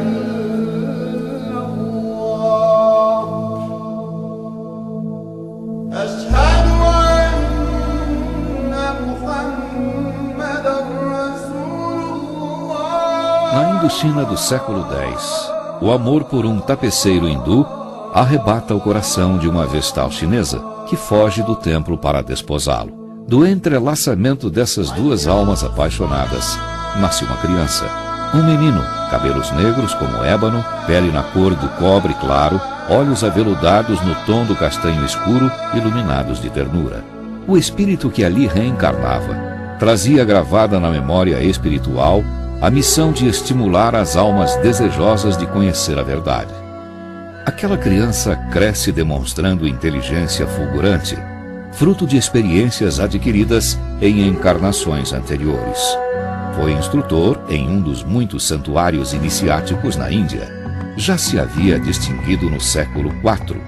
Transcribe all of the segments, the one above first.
إلا الله أشهد أن محمدا رسول الله. Na Indochina do século X, o amor por um tapeceiro hindu arrebata o coração de uma vestal chinesa que foge do templo para desposá-lo. Do entrelaçamento dessas duas almas apaixonadas, nasce uma criança. Um menino, cabelos negros como ébano, pele na cor do cobre claro, olhos aveludados no tom do castanho escuro, iluminados de ternura. O espírito que ali reencarnava trazia gravada na memória espiritual a missão de estimular as almas desejosas de conhecer a verdade. Aquela criança cresce demonstrando inteligência fulgurante, fruto de experiências adquiridas em encarnações anteriores. Foi instrutor em um dos muitos santuários iniciáticos na Índia. Já se havia distinguido no século IV,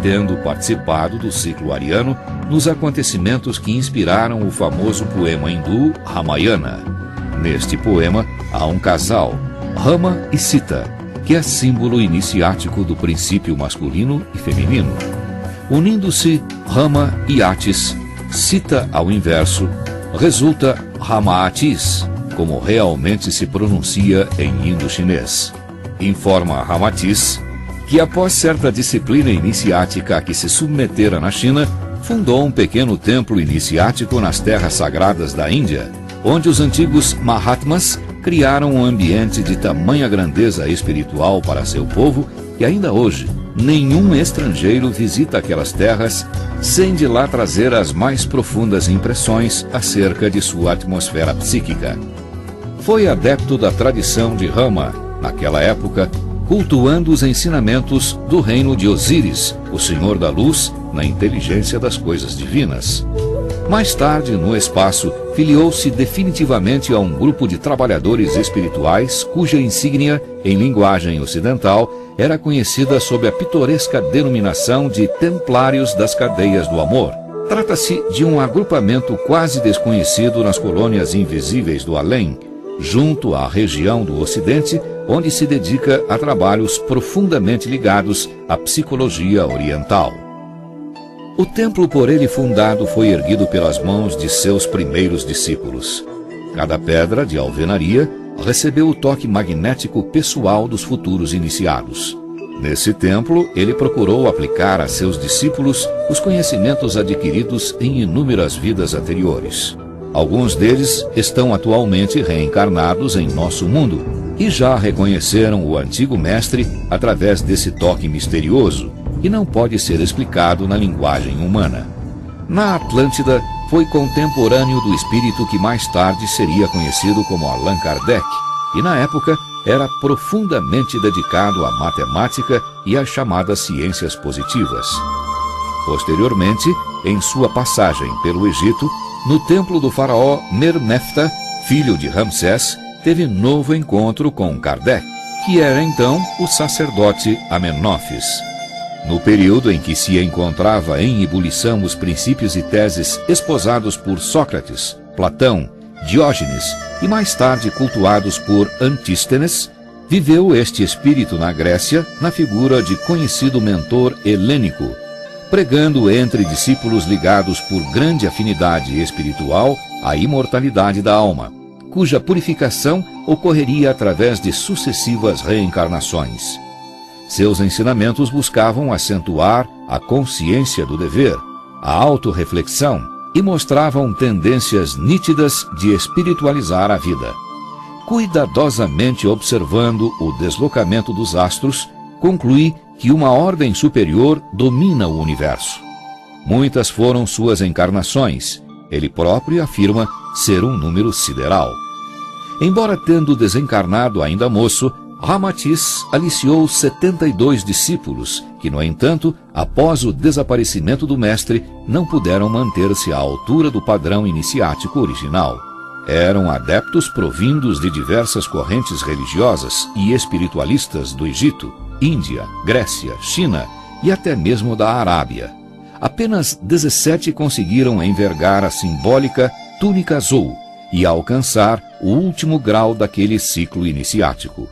tendo participado do ciclo ariano nos acontecimentos que inspiraram o famoso poema hindu Ramayana. Neste poema há um casal, Rama e Sita, que é símbolo iniciático do princípio masculino e feminino. Unindo-se Rama e Atis, Sita ao inverso, resulta Rama-Atis, como realmente se pronuncia em indo-chinês. Informa Rama-Atis que após certa disciplina iniciática a que se submetera na China, fundou um pequeno templo iniciático nas terras sagradas da Índia, onde os antigos Mahatmas criaram um ambiente de tamanha grandeza espiritual para seu povo que ainda hoje nenhum estrangeiro visita aquelas terras sem de lá trazer as mais profundas impressões acerca de sua atmosfera psíquica. Foi adepto da tradição de Rama, naquela época, cultuando os ensinamentos do reino de Osíris, o Senhor da Luz, na inteligência das coisas divinas. Mais tarde, no espaço, filiou-se definitivamente a um grupo de trabalhadores espirituais cuja insígnia, em linguagem ocidental, era conhecida sob a pitoresca denominação de Templários das Cadeias do Amor. Trata-se de um agrupamento quase desconhecido nas colônias invisíveis do além, junto à região do Ocidente, onde se dedica a trabalhos profundamente ligados à psicologia oriental. O templo por ele fundado foi erguido pelas mãos de seus primeiros discípulos. Cada pedra de alvenaria recebeu o toque magnético pessoal dos futuros iniciados. Nesse templo, ele procurou aplicar a seus discípulos os conhecimentos adquiridos em inúmeras vidas anteriores. Alguns deles estão atualmente reencarnados em nosso mundo e já reconheceram o antigo mestre através desse toque misterioso, que não pode ser explicado na linguagem humana. Na Atlântida, foi contemporâneo do espírito que mais tarde seria conhecido como Allan Kardec, e na época era profundamente dedicado à matemática e às chamadas ciências positivas. Posteriormente, em sua passagem pelo Egito, no templo do faraó Mer-Nefta, filho de Ramsés, teve novo encontro com Kardec, que era então o sacerdote Amenófis. No período em que se encontrava em ebulição os princípios e teses esposados por Sócrates, Platão, Diógenes e mais tarde cultuados por Antístenes, viveu este espírito na Grécia na figura de conhecido mentor helênico, pregando entre discípulos ligados por grande afinidade espiritual a imortalidade da alma, cuja purificação ocorreria através de sucessivas reencarnações. Seus ensinamentos buscavam acentuar a consciência do dever, a autorreflexão e mostravam tendências nítidas de espiritualizar a vida. Cuidadosamente observando o deslocamento dos astros, conclui que uma ordem superior domina o universo. Muitas foram suas encarnações. Ele próprio afirma ser um número sideral. Embora tendo desencarnado ainda moço, Rama-Atis aliciou 72 discípulos, que, no entanto, após o desaparecimento do mestre, não puderam manter-se à altura do padrão iniciático original. Eram adeptos provindos de diversas correntes religiosas e espiritualistas do Egito, Índia, Grécia, China e até mesmo da Arábia. Apenas 17 conseguiram envergar a simbólica túnica azul e alcançar o último grau daquele ciclo iniciático.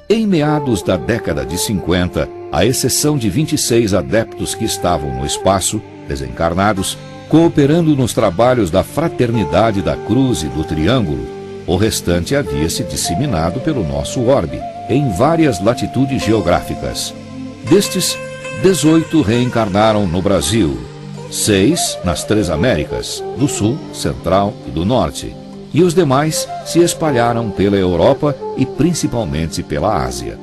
Em meados da década de 50, à exceção de 26 adeptos que estavam no espaço, desencarnados, cooperando nos trabalhos da Fraternidade da Cruz e do Triângulo, o restante havia se disseminado pelo nosso orbe, em várias latitudes geográficas. Destes, 18 reencarnaram no Brasil, 6 nas 3 Américas, do Sul, Central e do Norte, e os demais se espalharam pela Europa e principalmente pela Ásia.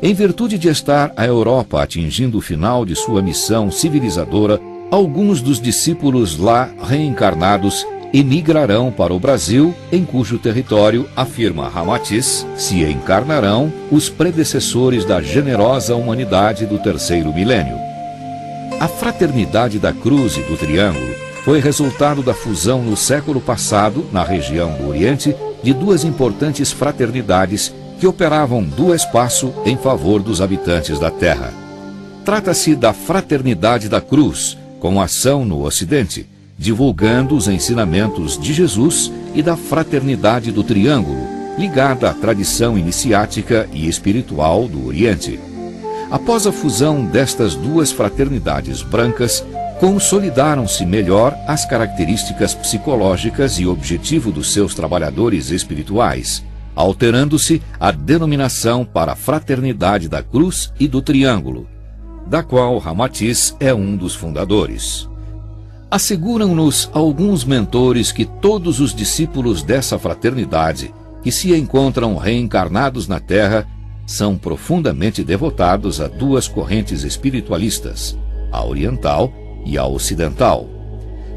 Em virtude de estar a Europa atingindo o final de sua missão civilizadora, alguns dos discípulos lá reencarnados emigrarão para o Brasil, em cujo território, afirma Ramatiz, se encarnarão os predecessores da generosa humanidade do terceiro milênio. A Fraternidade da Cruz e do Triângulo foi resultado da fusão no século passado, na região do Oriente, de duas importantes fraternidades que operavam do espaço em favor dos habitantes da Terra. Trata-se da Fraternidade da Cruz, com ação no Ocidente, divulgando os ensinamentos de Jesus, e da Fraternidade do Triângulo, ligada à tradição iniciática e espiritual do Oriente. Após a fusão destas duas fraternidades brancas, consolidaram-se melhor as características psicológicas e objetivo dos seus trabalhadores espirituais, alterando-se a denominação para a Fraternidade da Cruz e do Triângulo, da qual Ramatiz é um dos fundadores. Asseguram-nos alguns mentores que todos os discípulos dessa fraternidade, que se encontram reencarnados na Terra, são profundamente devotados a duas correntes espiritualistas, a oriental e a ocidental.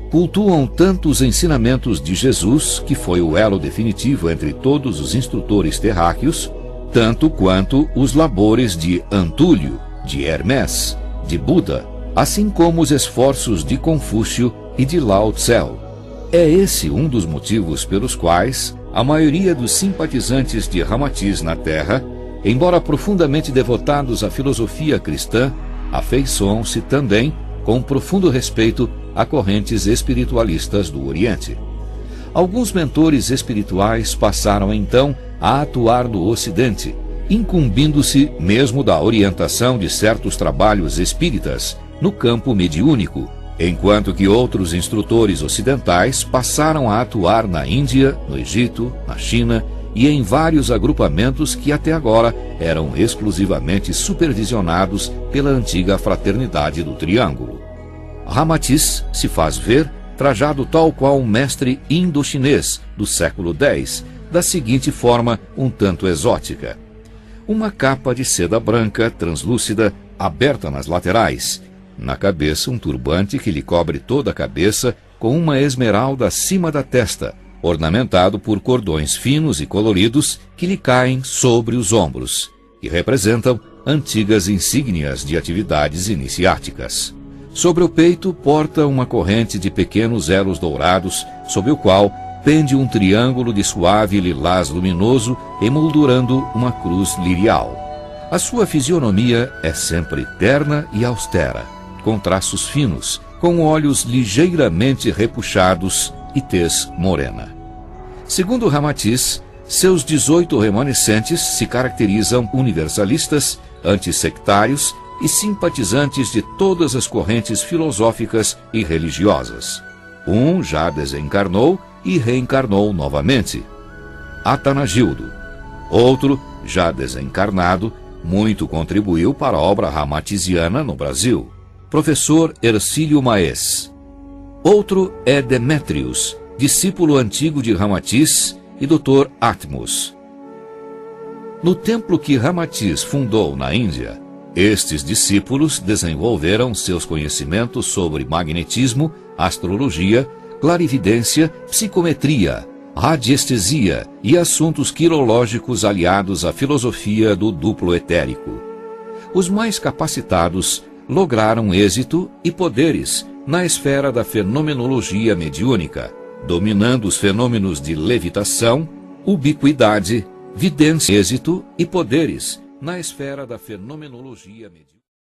Cultuam tanto os ensinamentos de Jesus, que foi o elo definitivo entre todos os instrutores terráqueos, tanto quanto os labores de Antúlio, de Hermés, de Buda, assim como os esforços de Confúcio e de Lao Tse. É esse um dos motivos pelos quais a maioria dos simpatizantes de Ramatiz na Terra, embora profundamente devotados à filosofia cristã, afeiçoam-se também com profundo respeito a correntes espiritualistas do Oriente. Alguns mentores espirituais passaram então a atuar no Ocidente, incumbindo-se mesmo da orientação de certos trabalhos espíritas no campo mediúnico, enquanto que outros instrutores ocidentais passaram a atuar na Índia, no Egito, na China e em vários agrupamentos que até agora eram exclusivamente supervisionados pela antiga Fraternidade do Triângulo. Ramatiz se faz ver trajado tal qual um mestre indo-chinês do século X, da seguinte forma um tanto exótica: uma capa de seda branca translúcida aberta nas laterais, na cabeça um turbante que lhe cobre toda a cabeça com uma esmeralda acima da testa, ornamentado por cordões finos e coloridos que lhe caem sobre os ombros, que representam antigas insígnias de atividades iniciáticas. Sobre o peito porta uma corrente de pequenos elos dourados, sob o qual pende um triângulo de suave lilás luminoso, emoldurando uma cruz lirial. A sua fisionomia é sempre terna e austera, com traços finos, com olhos ligeiramente repuxados e tez morena. Segundo Ramatiz, seus 18 remanescentes se caracterizam universalistas, antissectários e simpatizantes de todas as correntes filosóficas e religiosas. Um já desencarnou e reencarnou novamente, Atanagildo. Outro, já desencarnado, muito contribuiu para a obra ramatiziana no Brasil, professor Hercílio Maes. Outro é Demétrios, discípulo antigo de Ramatiz, e Dr. Atmos. No templo que Ramatiz fundou na Índia, estes discípulos desenvolveram seus conhecimentos sobre magnetismo, astrologia, clarividência, psicometria, radiestesia e assuntos quirológicos aliados à filosofia do duplo etérico. Os mais capacitados lograram êxito e poderes na esfera da fenomenologia mediúnica, dominando os fenômenos de levitação, ubiquidade, vidência, êxito e poderes na esfera da fenomenologia mediúnica.